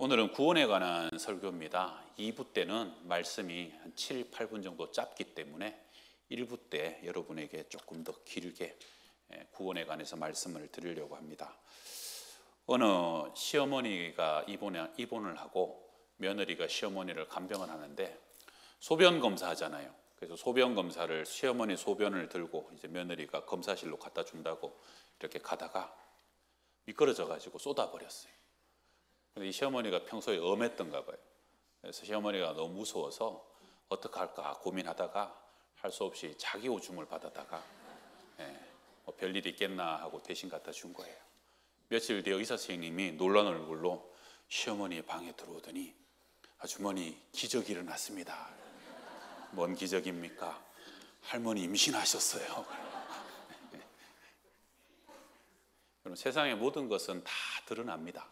오늘은 구원에 관한 설교입니다. 2부 때는 말씀이 한 7, 8분 정도 짧기 때문에 1부 때 여러분에게 조금 더 길게 구원에 관해서 말씀을 드리려고 합니다. 어느 시어머니가 입원을 하고 며느리가 시어머니를 간병을 하는데 소변 검사하잖아요. 그래서 소변 검사를 시어머니 소변을 들고 이제 며느리가 검사실로 갖다 준다고 이렇게 가다가 미끄러져 가지고 쏟아버렸어요. 근데 이 시어머니가 평소에 엄했던가 봐요. 그래서 시어머니가 너무 무서워서 어떡할까 고민하다가 할 수 없이 자기 오줌을 받아다가 뭐 별일 있겠나 하고 대신 갖다 준 거예요. 며칠 뒤에 의사 선생님이 놀란 얼굴로 시어머니 방에 들어오더니 아주머니 기적이 일어났습니다. 뭔 기적입니까? 할머니 임신하셨어요. 그럼 세상의 모든 것은 다 드러납니다.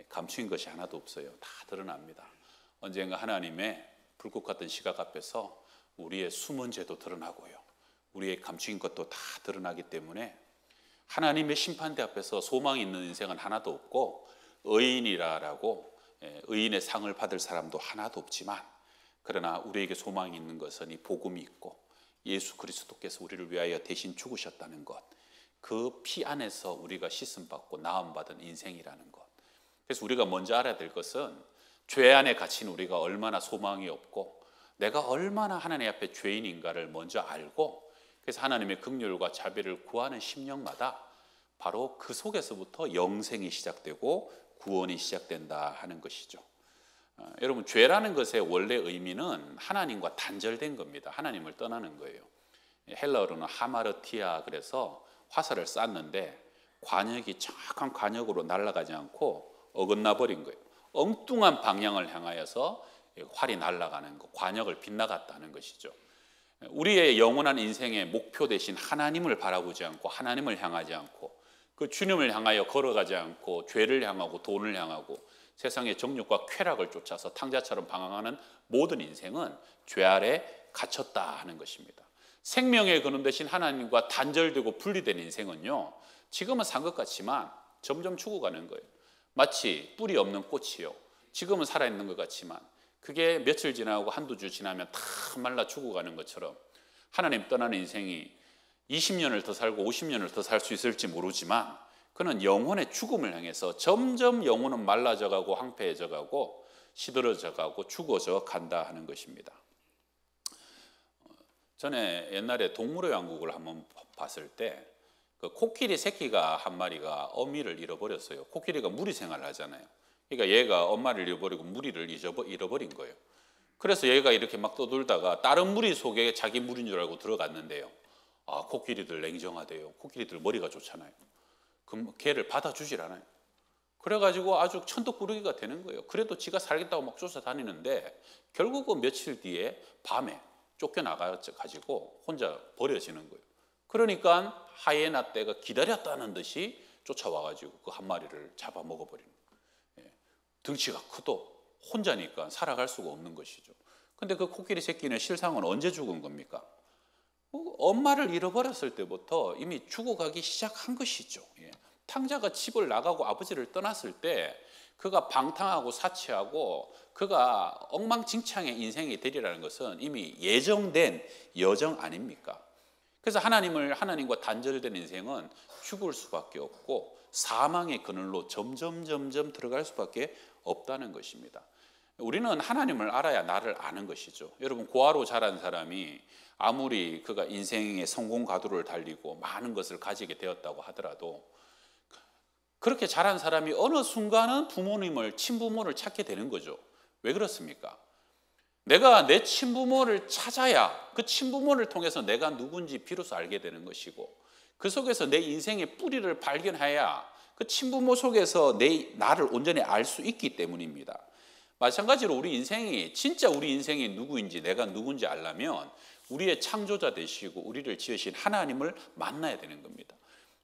감추인 것이 하나도 없어요. 다 드러납니다. 언젠가 하나님의 불꽃 같은 시각 앞에서 우리의 숨은 죄도 드러나고요. 우리의 감추인 것도 다 드러나기 때문에 하나님의 심판대 앞에서 소망이 있는 인생은 하나도 없고 의인이라고 의인의 상을 받을 사람도 하나도 없지만 그러나 우리에게 소망이 있는 것은 이 복음이 있고 예수 그리스도께서 우리를 위하여 대신 죽으셨다는 것, 그 피 안에서 우리가 씻음받고 나음받은 인생이라는 것. 그래서 우리가 먼저 알아야 될 것은 죄 안에 갇힌 우리가 얼마나 소망이 없고 내가 얼마나 하나님 앞에 죄인인가를 먼저 알고 그래서 하나님의 긍휼과 자비를 구하는 심령마다 바로 그 속에서부터 영생이 시작되고 구원이 시작된다 하는 것이죠. 여러분, 죄라는 것의 원래 의미는 하나님과 단절된 겁니다. 하나님을 떠나는 거예요. 헬라어로는 하마르티아, 그래서 화살을 쐈는데 관역이 정확한 관역으로 날아가지 않고 어긋나 버린 거예요. 엉뚱한 방향을 향하여서 활이 날아가는 것, 관역을 빗나갔다는 것이죠. 우리의 영원한 인생의 목표 대신 하나님을 바라보지 않고 하나님을 향하지 않고 그 주님을 향하여 걸어가지 않고 죄를 향하고 돈을 향하고 세상의 정욕과 쾌락을 쫓아서 탕자처럼 방황하는 모든 인생은 죄 아래 갇혔다 하는 것입니다. 생명의 근원 대신 하나님과 단절되고 분리된 인생은요, 지금은 산 것 같지만 점점 죽어가는 거예요. 마치 뿌리 없는 꽃이요, 지금은 살아있는 것 같지만 그게 며칠 지나고 한두 주 지나면 다 말라 죽어가는 것처럼 하나님 떠나는 인생이 20년을 더 살고 50년을 더 살 수 있을지 모르지만 그는 영혼의 죽음을 향해서 점점 영혼은 말라져가고 황폐해져가고 시들어져가고 죽어져 간다 하는 것입니다. 전에 옛날에 동물의 왕국을 한번 봤을 때 그 코끼리 새끼가 한 마리가 어미를 잃어버렸어요. 코끼리가 무리 생활을 하잖아요. 그러니까 얘가 엄마를 잃어버리고 무리를 잃어버린 거예요. 그래서 얘가 이렇게 막 떠돌다가 다른 무리 속에 자기 무리인 줄 알고 들어갔는데요. 아, 코끼리들 냉정하대요. 코끼리들 머리가 좋잖아요. 그럼 걔를 받아주질 않아요. 그래가지고 아주 천덕꾸러기가 되는 거예요. 그래도 지가 살겠다고 막 쫓아다니는데 결국은 며칠 뒤에 밤에 쫓겨나가지고 혼자 버려지는 거예요. 그러니까 하이에나 떼가 기다렸다는 듯이 쫓아와가지고 그 한 마리를 잡아먹어버리는 거예요. 덩치가 커도 혼자니까 살아갈 수가 없는 것이죠. 근데 그 코끼리 새끼는 실상은 언제 죽은 겁니까? 엄마를 잃어버렸을 때부터 이미 죽어가기 시작한 것이죠. 탕자가 집을 나가고 아버지를 떠났을 때 그가 방탕하고 사치하고 그가 엉망진창의 인생이 되리라는 것은 이미 예정된 여정 아닙니까? 그래서 하나님과 단절된 인생은 죽을 수밖에 없고 사망의 그늘로 점점 들어갈 수밖에 없다는 것입니다. 우리는 하나님을 알아야 나를 아는 것이죠. 여러분, 고아로 자란 사람이 아무리 그가 인생의 성공 가도를 달리고 많은 것을 가지게 되었다고 하더라도 그렇게 자란 사람이 어느 순간은 친부모를 찾게 되는 거죠. 왜 그렇습니까? 내가 내 친부모를 찾아야 그 친부모를 통해서 내가 누군지 비로소 알게 되는 것이고 그 속에서 내 인생의 뿌리를 발견해야 그 친부모 속에서 나를 온전히 알 수 있기 때문입니다. 마찬가지로 진짜 우리 인생이 누구인지 내가 누군지 알려면 우리의 창조자 되시고 우리를 지으신 하나님을 만나야 되는 겁니다.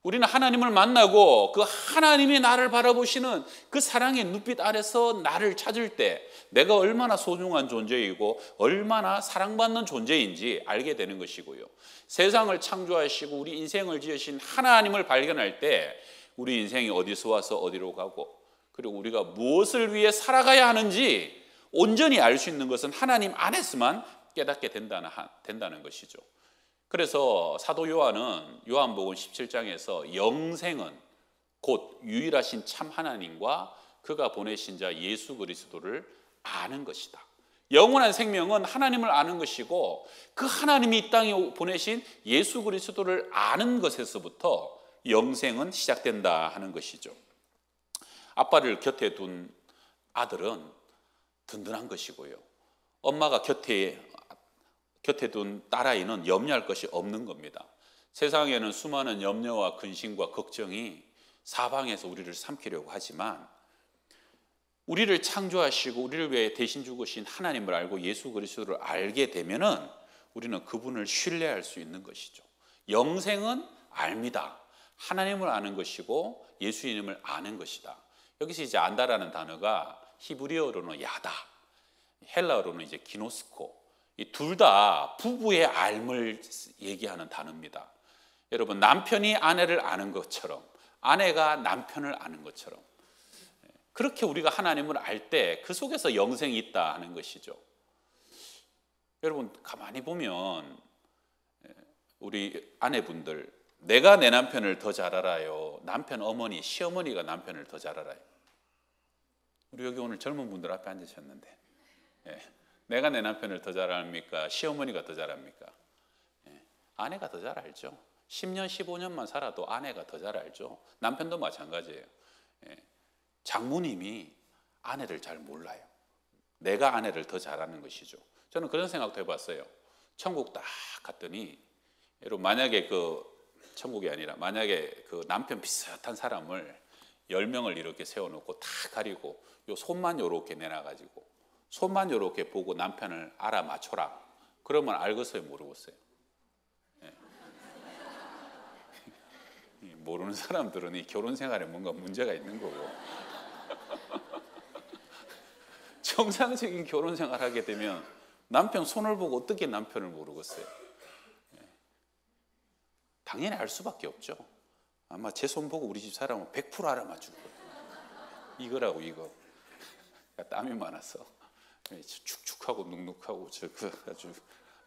우리는 하나님을 만나고 그 하나님이 나를 바라보시는 그 사랑의 눈빛 아래서 나를 찾을 때 내가 얼마나 소중한 존재이고 얼마나 사랑받는 존재인지 알게 되는 것이고요. 세상을 창조하시고 우리 인생을 지으신 하나님을 발견할 때 우리 인생이 어디서 와서 어디로 가고 그리고 우리가 무엇을 위해 살아가야 하는지 온전히 알 수 있는 것은 하나님 안에서만 깨닫게 된다는 것이죠. 그래서 사도 요한은 요한복음 17장에서 영생은 곧 유일하신 참 하나님과 그가 보내신 자 예수 그리스도를 아는 것이다. 영원한 생명은 하나님을 아는 것이고 그 하나님이 이 땅에 보내신 예수 그리스도를 아는 것에서부터 영생은 시작된다 하는 것이죠. 아빠를 곁에 둔 아들은 든든한 것이고요. 엄마가 곁에 둔 딸아이는 염려할 것이 없는 겁니다. 세상에는 수많은 염려와 근심과 걱정이 사방에서 우리를 삼키려고 하지만 우리를 창조하시고 우리를 위해 대신 죽으신 하나님을 알고 예수 그리스도를 알게 되면은 우리는 그분을 신뢰할 수 있는 것이죠. 영생은 압니다. 하나님을 아는 것이고 예수님을 아는 것이다. 여기서 이제 안다라는 단어가 히브리어로는 야다, 헬라어로는 이제 기노스코, 이 둘 다 부부의 알을 얘기하는 단어입니다. 여러분, 남편이 아내를 아는 것처럼 아내가 남편을 아는 것처럼 그렇게 우리가 하나님을 알 때 그 속에서 영생이 있다 하는 것이죠. 여러분, 가만히 보면 우리 아내분들, 내가 내 남편을 더 잘 알아요, 남편 어머니, 시어머니가 남편을 더 잘 알아요? 우리 여기 오늘 젊은 분들 앞에 앉으셨는데 내가 내 남편을 더 잘 압니까? 시어머니가 더 잘 압니까? 아내가 더 잘 알죠. 10년, 15년만 살아도 아내가 더 잘 알죠. 남편도 마찬가지예요. 장모님이 아내를 잘 몰라요. 내가 아내를 더 잘 아는 것이죠. 저는 그런 생각도 해봤어요. 천국 딱 갔더니 여러분, 만약에 천국이 아니라 만약에 그 남편 비슷한 사람을 10명을 이렇게 세워놓고 다 가리고 요 손만 요렇게 내놔가지고 손만 요렇게 보고 남편을 알아맞춰라. 그러면 알겠어요, 모르겠어요? 모르는 사람들은 이 결혼 생활에 뭔가 문제가 있는 거고 정상적인 결혼 생활 하게 되면 남편 손을 보고 어떻게 남편을 모르겠어요? 당연히 알 수밖에 없죠. 아마 제 손 보고 우리 집 사람은 100% 알아맞을 거예요. 이거라고 이거. 땀이 많아서 축축하고 눅눅하고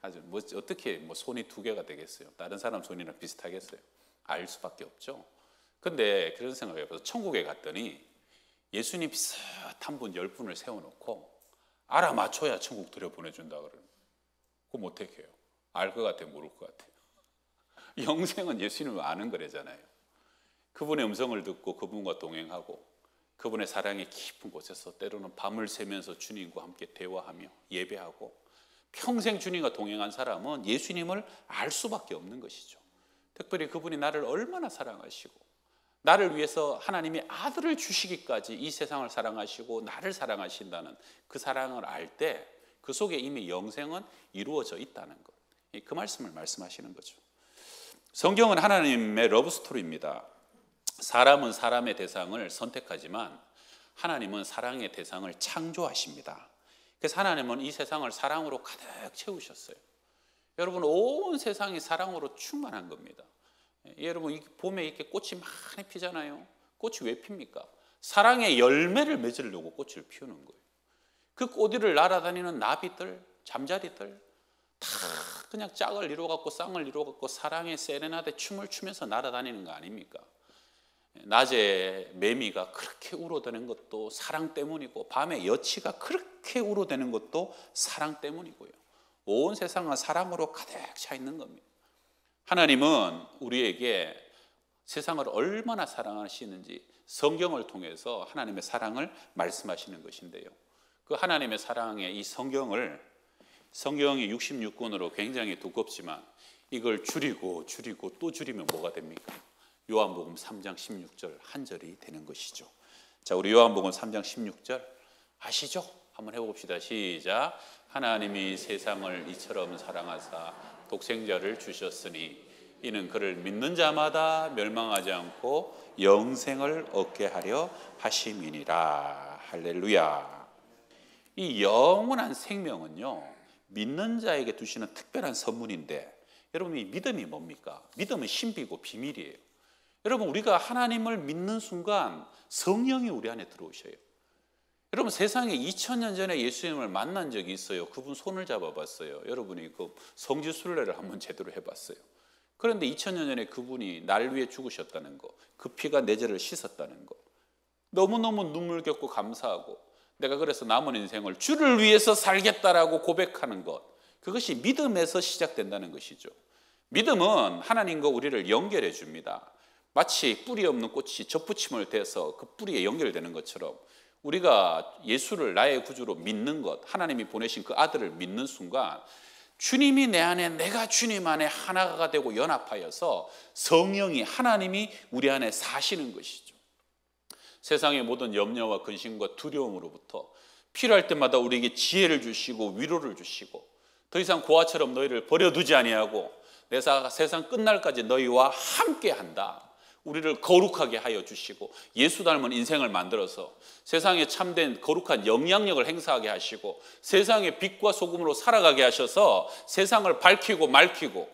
아주 뭐 어떻게 손이 2개가 되겠어요? 다른 사람 손이랑 비슷하겠어요? 알 수밖에 없죠. 근데 그런 생각을 해봐서 천국에 갔더니 예수님 비슷한 분 10분을 세워놓고 알아맞혀야 천국 들여보내준다 그러는. 그럼 어떻게 해요? 알 것 같아요? 모를 것 같아요? 영생은 예수님을 아는 거래잖아요. 그분의 음성을 듣고 그분과 동행하고 그분의 사랑의 깊은 곳에서 때로는 밤을 새면서 주님과 함께 대화하며 예배하고 평생 주님과 동행한 사람은 예수님을 알 수밖에 없는 것이죠. 특별히 그분이 나를 얼마나 사랑하시고 나를 위해서 하나님이 아들을 주시기까지 이 세상을 사랑하시고 나를 사랑하신다는 그 사랑을 알 때 그 속에 이미 영생은 이루어져 있다는 것. 그 말씀을 말씀하시는 거죠. 성경은 하나님의 러브스토리입니다. 사람은 사람의 대상을 선택하지만 하나님은 사랑의 대상을 창조하십니다. 그래서 하나님은 이 세상을 사랑으로 가득 채우셨어요. 여러분, 온 세상이 사랑으로 충만한 겁니다. 여러분, 봄에 이렇게 꽃이 많이 피잖아요. 꽃이 왜 핍니까? 사랑의 열매를 맺으려고 꽃을 피우는 거예요. 그 꽃 위를 날아다니는 나비들, 잠자리들 다 그냥 짝을 이루어갖고 쌍을 이루어갖고 사랑의 세레나데 춤을 추면서 날아다니는 거 아닙니까? 낮에 매미가 그렇게 울어대는 것도 사랑 때문이고 밤에 여치가 그렇게 울어대는 것도 사랑 때문이고요. 온 세상은 사랑으로 가득 차 있는 겁니다. 하나님은 우리에게 세상을 얼마나 사랑하시는지 성경을 통해서 하나님의 사랑을 말씀하시는 것인데요. 그 하나님의 사랑의 이 성경이 66권으로 굉장히 두껍지만 이걸 줄이고 또 줄이면 뭐가 됩니까? 요한복음 3장 16절 한 절이 되는 것이죠. 자, 우리 요한복음 3장 16절 아시죠? 한번 해봅시다. 시작. 하나님이 세상을 이처럼 사랑하사 독생자를 주셨으니 이는 그를 믿는 자마다 멸망하지 않고 영생을 얻게 하려 하심이니라. 할렐루야. 이 영원한 생명은요, 믿는 자에게 두시는 특별한 선물인데 여러분, 이 믿음이 뭡니까? 믿음은 신비고 비밀이에요. 여러분, 우리가 하나님을 믿는 순간 성령이 우리 안에 들어오셔요. 여러분, 세상에 2000년 전에 예수님을 만난 적이 있어요. 그분 손을 잡아봤어요. 여러분이 그 성지순례를 한번 제대로 해봤어요. 그런데 2000년 전에 그분이 날 위해 죽으셨다는 거, 그 피가 내 죄를 씻었다는 거, 너무너무 눈물겹고 감사하고, 내가 그래서 남은 인생을 주를 위해서 살겠다라고 고백하는 것, 그것이 믿음에서 시작된다는 것이죠. 믿음은 하나님과 우리를 연결해 줍니다. 마치 뿌리 없는 꽃이 접붙임을 대서 그 뿌리에 연결되는 것처럼, 우리가 예수를 나의 구주로 믿는 것, 하나님이 보내신 그 아들을 믿는 순간 주님이 내 안에, 내가 주님 안에 하나가 되고 연합하여서 성령이, 하나님이 우리 안에 사시는 것이죠. 세상의 모든 염려와 근심과 두려움으로부터 필요할 때마다 우리에게 지혜를 주시고 위로를 주시고, 더 이상 고아처럼 너희를 버려두지 아니하고 내가 세상 끝날까지 너희와 함께한다, 우리를 거룩하게 하여 주시고 예수 닮은 인생을 만들어서 세상에 참된 거룩한 영향력을 행사하게 하시고 세상의 빛과 소금으로 살아가게 하셔서 세상을 밝히고 맑히고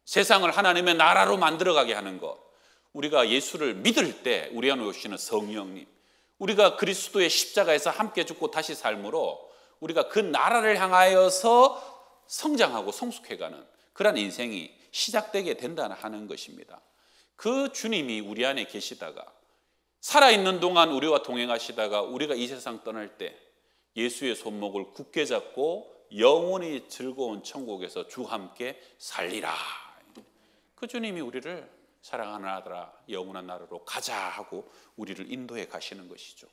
세상을 하나님의 나라로 만들어가게 하는 것, 우리가 예수를 믿을 때 우리 안에 오시는 성령님, 우리가 그리스도의 십자가에서 함께 죽고 다시 삶으로 우리가 그 나라를 향하여서 성장하고 성숙해가는 그런 인생이 시작되게 된다 하는 것입니다. 그 주님이 우리 안에 계시다가, 살아있는 동안 우리와 동행하시다가 우리가 이 세상 떠날 때 예수의 손목을 굳게 잡고 영원히 즐거운 천국에서 주와 함께 살리라, 그 주님이 우리를 사랑하는 아들아 영원한 나라로 가자 하고 우리를 인도해 가시는 것이죠.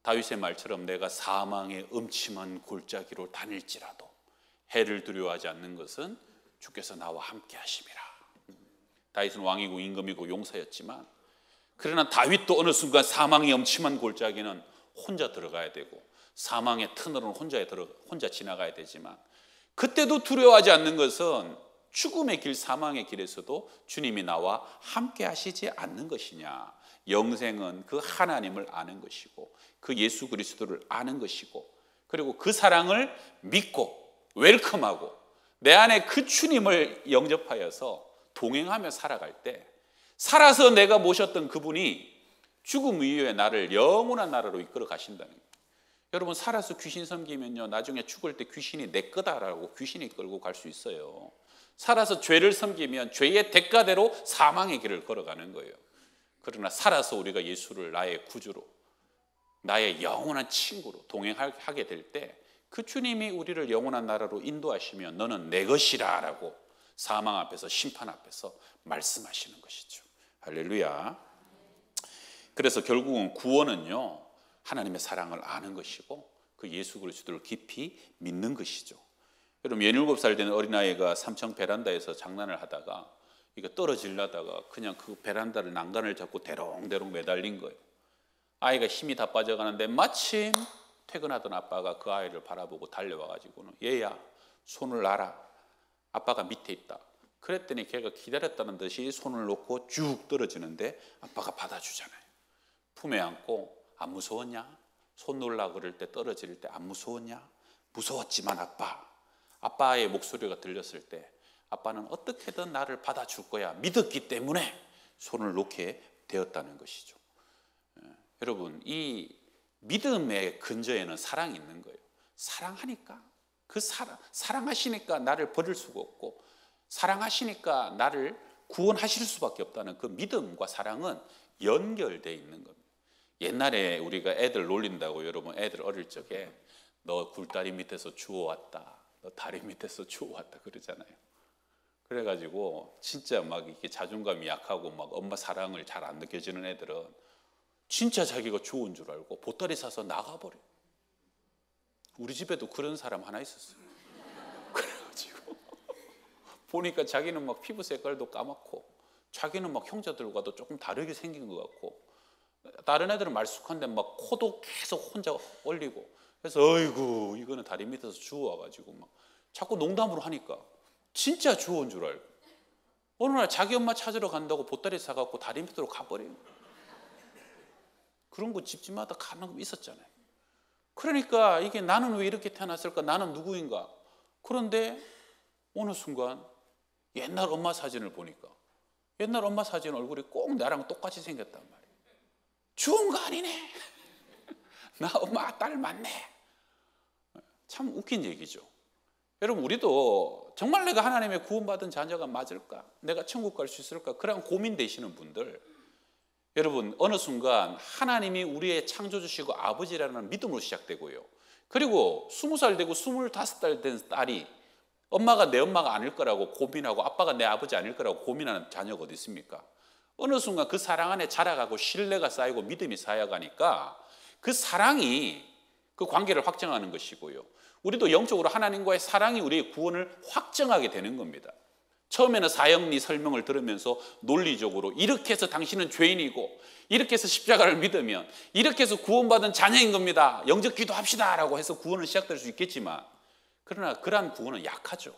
다윗의 말처럼 내가 사망의 음침한 골짜기로 다닐지라도 해를 두려워하지 않는 것은 주께서 나와 함께 하심이라. 다윗은 왕이고 임금이고 용사였지만, 그러나 다윗도 어느 순간 사망의 엄침한 골짜기는 혼자 들어가야 되고 사망의 터널은 혼자 지나가야 되지만, 그때도 두려워하지 않는 것은 죽음의 길, 사망의 길에서도 주님이 나와 함께 하시지 않는 것이냐. 영생은 그 하나님을 아는 것이고 그 예수 그리스도를 아는 것이고, 그리고 그 사랑을 믿고 웰컴하고 내 안에 그 주님을 영접하여서 동행하며 살아갈 때, 살아서 내가 모셨던 그분이 죽음 이후에 나를 영원한 나라로 이끌어 가신다는 거예요. 여러분, 살아서 귀신 섬기면요, 나중에 죽을 때 귀신이 내 거다라고 귀신이 끌고 갈 수 있어요. 살아서 죄를 섬기면 죄의 대가대로 사망의 길을 걸어가는 거예요. 그러나 살아서 우리가 예수를 나의 구주로, 나의 영원한 친구로 동행하게 될 때 그 주님이 우리를 영원한 나라로 인도하시면 너는 내 것이라 라고 사망 앞에서, 심판 앞에서 말씀하시는 것이죠. 할렐루야. 그래서 결국은 구원은요, 하나님의 사랑을 아는 것이고 그 예수 그리스도를 깊이 믿는 것이죠. 여러분, 17살 된 어린아이가 3층 베란다에서 장난을 하다가 이거 떨어지려다가 그냥 그 베란다를 난간을 잡고 대롱대롱 매달린 거예요. 아이가 힘이 다 빠져가는데 마침 퇴근하던 아빠가 그 아이를 바라보고 달려와가지고는 얘야 손을 놔라, 아빠가 밑에 있다. 그랬더니 걔가 기다렸다는 듯이 손을 놓고 쭉 떨어지는데 아빠가 받아주잖아요. 품에 안고 안 무서웠냐? 손 놓으려고 그럴 때, 떨어질 때 안 무서웠냐? 무서웠지만 아빠의 목소리가 들렸을 때 아빠는 어떻게든 나를 받아줄 거야 믿었기 때문에 손을 놓게 되었다는 것이죠. 여러분, 이 믿음의 근저에는 사랑이 있는 거예요. 사랑하니까, 사랑하시니까 나를 버릴 수가 없고 사랑하시니까 나를 구원하실 수밖에 없다는 그 믿음과 사랑은 연결되어 있는 겁니다. 옛날에 우리가 애들 놀린다고, 여러분 애들 어릴 적에 너 굴다리 밑에서 주워왔다, 너 다리 밑에서 주워왔다 그러잖아요. 그래가지고 진짜 막 이렇게 자존감이 약하고 막 엄마 사랑을 잘 안 느껴지는 애들은 진짜 자기가 주운 줄 알고 보따리 사서 나가버려. 우리 집에도 그런 사람 하나 있었어요. 그래가지고 보니까 자기는 막 피부 색깔도 까맣고 자기는 막 형제들과도 조금 다르게 생긴 것 같고, 다른 애들은 말쑥한데 막 코도 계속 혼자 올리고, 그래서 어이구 이거는 다리 밑에서 주워와가지고 막 자꾸 농담으로 하니까 진짜 주워온 줄 알고 어느 날 자기 엄마 찾으러 간다고 보따리 사갖고 다리 밑으로 가버려요. 그런 거 집집마다 가는 거 있었잖아요. 그러니까 이게 나는 왜 이렇게 태어났을까? 나는 누구인가? 그런데 어느 순간 옛날 엄마 사진을 보니까 옛날 엄마 사진 얼굴이 꼭 나랑 똑같이 생겼단 말이에요. 좋은 거 아니네. 나 엄마 딸 맞네. 참 웃긴 얘기죠. 여러분, 우리도 정말 내가 하나님의 구원받은 자녀가 맞을까? 내가 천국 갈 수 있을까? 그런 고민되시는 분들, 여러분, 어느 순간 하나님이 우리의 창조주시고 아버지라는 믿음으로 시작되고요. 그리고 20살 되고 25살 된 딸이 엄마가 내 엄마가 아닐 거라고 고민하고 아빠가 내 아버지 아닐 거라고 고민하는 자녀가 어디 있습니까? 어느 순간 그 사랑 안에 자라가고 신뢰가 쌓이고 믿음이 쌓여가니까 그 사랑이 그 관계를 확정하는 것이고요. 우리도 영적으로 하나님과의 사랑이 우리의 구원을 확정하게 되는 겁니다. 처음에는 사형리 설명을 들으면서 논리적으로 이렇게 해서 당신은 죄인이고 이렇게 해서 십자가를 믿으면 이렇게 해서 구원받은 자녀인 겁니다. 영적 기도합시다 라고 해서 구원은 시작될 수 있겠지만, 그러나 그러한 구원은 약하죠.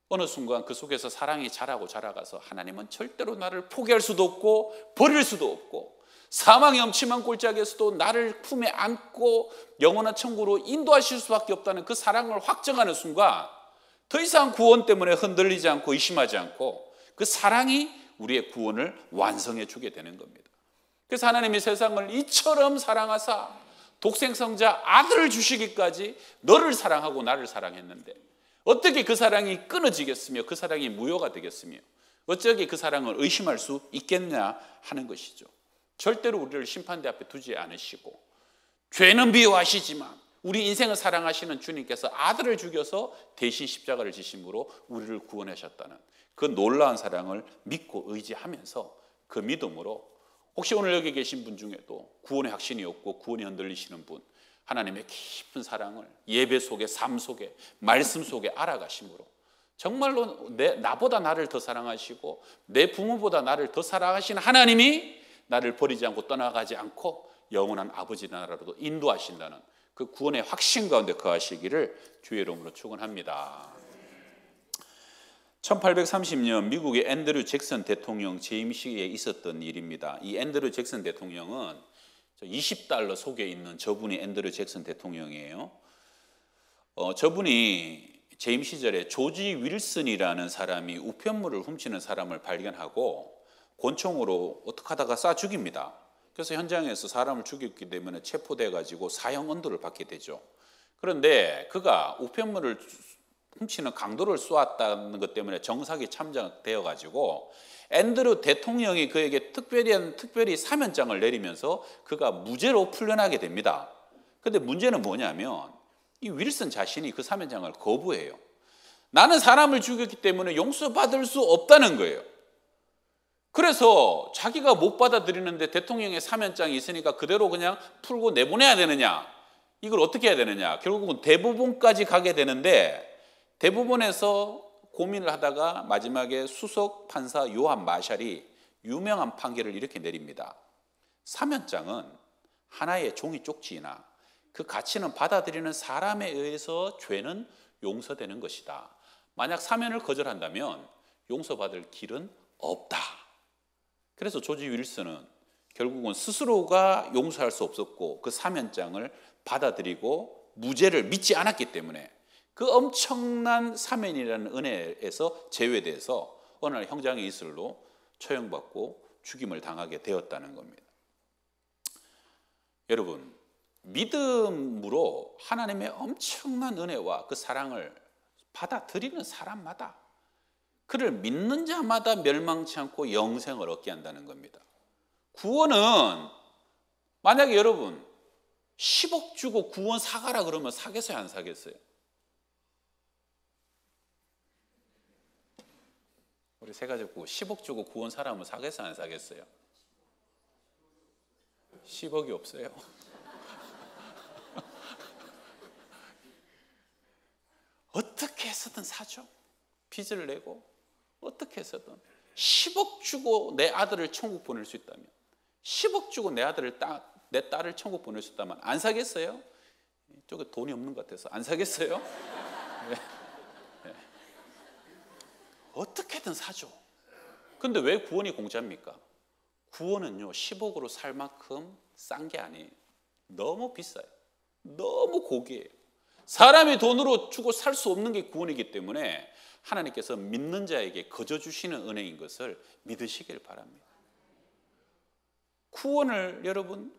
어느 순간 그 속에서 사랑이 자라고 자라가서 하나님은 절대로 나를 포기할 수도 없고 버릴 수도 없고 사망의 엄침한 골짜기에서도 나를 품에 안고 영원한 천국으로 인도하실 수밖에 없다는 그 사랑을 확정하는 순간 더 이상 구원 때문에 흔들리지 않고 의심하지 않고 그 사랑이 우리의 구원을 완성해 주게 되는 겁니다. 그래서 하나님이 세상을 이처럼 사랑하사 독생성자 아들을 주시기까지 너를 사랑하고 나를 사랑했는데 어떻게 그 사랑이 끊어지겠으며 그 사랑이 무효가 되겠으며 어쩌게 그 사랑을 의심할 수 있겠냐 하는 것이죠. 절대로 우리를 심판대 앞에 두지 않으시고 죄는 미워하시지만 우리 인생을 사랑하시는 주님께서 아들을 죽여서 대신 십자가를 지심으로 우리를 구원하셨다는 그 놀라운 사랑을 믿고 의지하면서 그 믿음으로 혹시 오늘 여기 계신 분 중에도 구원의 확신이 없고 구원이 흔들리시는 분, 하나님의 깊은 사랑을 예배 속에 삶 속에 말씀 속에 알아가심으로 정말로 나보다 나를 더 사랑하시고 내 부모보다 나를 더 사랑하시는 하나님이 나를 버리지 않고 떠나가지 않고 영원한 아버지 나라로도 인도하신다는 그 구원의 확신 가운데 거하시기를 주의 이름으로 축원합니다. 1830년 미국의 앤드류 잭슨 대통령 재임 시기에 있었던 일입니다. 이 앤드류 잭슨 대통령은 $20 속에 있는 저분이 앤드류 잭슨 대통령이에요. 저분이 재임 시절에 조지 윌슨이라는 사람이 우편물을 훔치는 사람을 발견하고 권총으로 어떻게 하다가 쏴 죽입니다. 그래서 현장에서 사람을 죽였기 때문에 체포돼 가지고 사형 언도를 받게 되죠. 그런데 그가 우편물을 훔치는 강도를 쏘았다는 것 때문에 정사기 참작되어 가지고 앤드류 대통령이 그에게 특별히 사면장을 내리면서 그가 무죄로 풀려나게 됩니다. 그런데 문제는 뭐냐면 이 윌슨 자신이 그 사면장을 거부해요. 나는 사람을 죽였기 때문에 용서받을 수 없다는 거예요. 그래서 자기가 못 받아들이는데 대통령의 사면장이 있으니까 그대로 그냥 풀고 내보내야 되느냐, 이걸 어떻게 해야 되느냐, 결국은 대법원까지 가게 되는데 대법원에서 고민을 하다가 마지막에 수석 판사 요한 마샬이 유명한 판결을 이렇게 내립니다. 사면장은 하나의 종이 쪽지이나 그 가치는 받아들이는 사람에 의해서 죄는 용서되는 것이다. 만약 사면을 거절한다면 용서받을 길은 없다. 그래서 조지 윌슨은 결국은 스스로가 용서할 수 없었고 그 사면장을 받아들이고 무죄를 믿지 않았기 때문에 그 엄청난 사면이라는 은혜에서 제외돼서 어느 날 형장의 이슬로 처형받고 죽임을 당하게 되었다는 겁니다. 여러분, 믿음으로 하나님의 엄청난 은혜와 그 사랑을 받아들이는 사람마다, 그를 믿는 자마다 멸망치 않고 영생을 얻게 한다는 겁니다. 구원은 만약에 여러분 10억 주고 구원 사가라 그러면 사겠어요, 안 사겠어요? 우리 세 가지 보고 10억 주고 구원 사라면 사겠어요, 안 사겠어요? 10억이 없어요. 어떻게 해서든 사죠. 빚을 내고 어떻게 해서든 10억 주고 내 아들을 천국 보낼 수 있다면, 10억 주고 내 딸을 천국 보낼 수 있다면 안 사겠어요? 저게 돈이 없는 것 같아서 안 사겠어요? 네. 네. 어떻게든 사죠. 근데 왜 구원이 공짜입니까? 구원은요 10억으로 살 만큼 싼 게 아니에요. 너무 비싸요. 너무 고귀해요. 사람이 돈으로 주고 살 수 없는 게 구원이기 때문에 하나님께서 믿는 자에게 거저 주시는 은혜인 것을 믿으시길 바랍니다. 구원을 여러분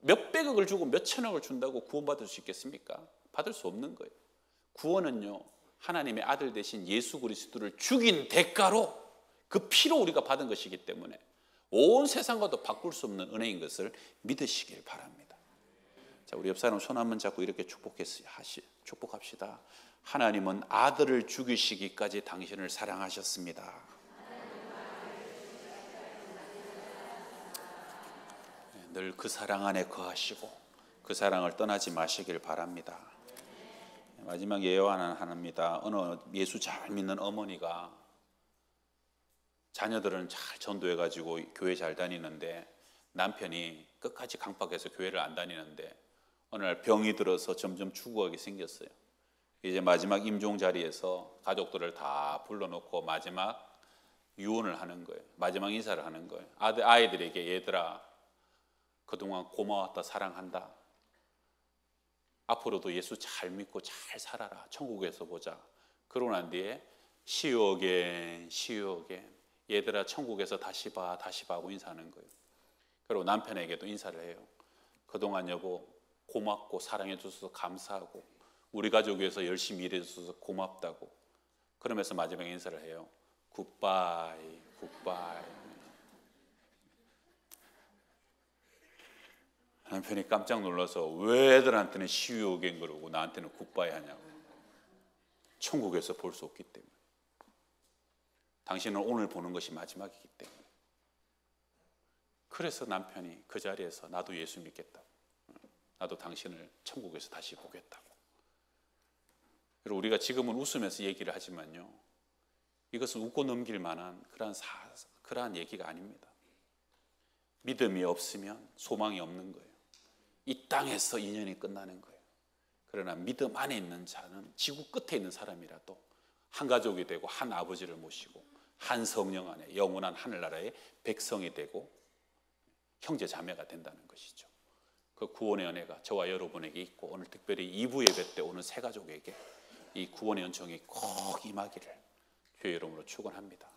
몇백억을 주고 몇천억을 준다고 구원받을 수 있겠습니까? 받을 수 없는 거예요. 구원은요, 하나님의 아들 되신 예수 그리스도를 죽인 대가로 그 피로 우리가 받은 것이기 때문에 온 세상과도 바꿀 수 없는 은혜인 것을 믿으시길 바랍니다. 자, 우리 옆 사람 손 한번 잡고 이렇게 축복합시다. 하나님은 아들을 죽이시기까지 당신을 사랑하셨습니다. 늘 그 사랑 안에 거하시고 그 사랑을 떠나지 마시길 바랍니다. 마지막 예화 하나입니다. 어느 예수 잘 믿는 어머니가 자녀들은 잘 전도해가지고 교회 잘 다니는데 남편이 끝까지 강박해서 교회를 안 다니는데 어느 날 병이 들어서 점점 죽어가게 생겼어요. 이제 마지막 임종 자리에서 가족들을 다 불러놓고 마지막 유언을 하는 거예요. 마지막 인사를 하는 거예요. 아이들에게 얘들아 그동안 고마웠다 사랑한다. 앞으로도 예수 잘 믿고 잘 살아라. 천국에서 보자. 그러고 난 뒤에 See you again. 얘들아 천국에서 다시 봐 하고 인사하는 거예요. 그리고 남편에게도 인사를 해요. 그동안 여보 고맙고 사랑해 줘서 감사하고 우리 가족 위해서 열심히 일해 줘서 고맙다고. 그러면서 마지막에 인사를 해요. 굿바이. 남편이 깜짝 놀라서 왜 애들한테는 See you again 그러고 나한테는 굿바이 하냐고. 천국에서 볼 수 없기 때문에. 당신은 오늘 보는 것이 마지막이기 때문에. 그래서 남편이 그 자리에서 나도 예수 믿겠다고. 나도 당신을 천국에서 다시 보겠다고. 그리고 우리가 지금은 웃으면서 얘기를 하지만요. 이것은 웃고 넘길 만한 그러한 얘기가 아닙니다. 믿음이 없으면 소망이 없는 거예요. 이 땅에서 인연이 끝나는 거예요. 그러나 믿음 안에 있는 자는 지구 끝에 있는 사람이라도 한 가족이 되고 한 아버지를 모시고 한 성령 안에 영원한 하늘나라의 백성이 되고 형제 자매가 된다는 것이죠. 그 구원의 은혜가 저와 여러분에게 있고 오늘 특별히 2부 예배 때 오는 새 가족에게 이 구원의 은총이 꼭 임하기를 주의 이름으로 축원합니다.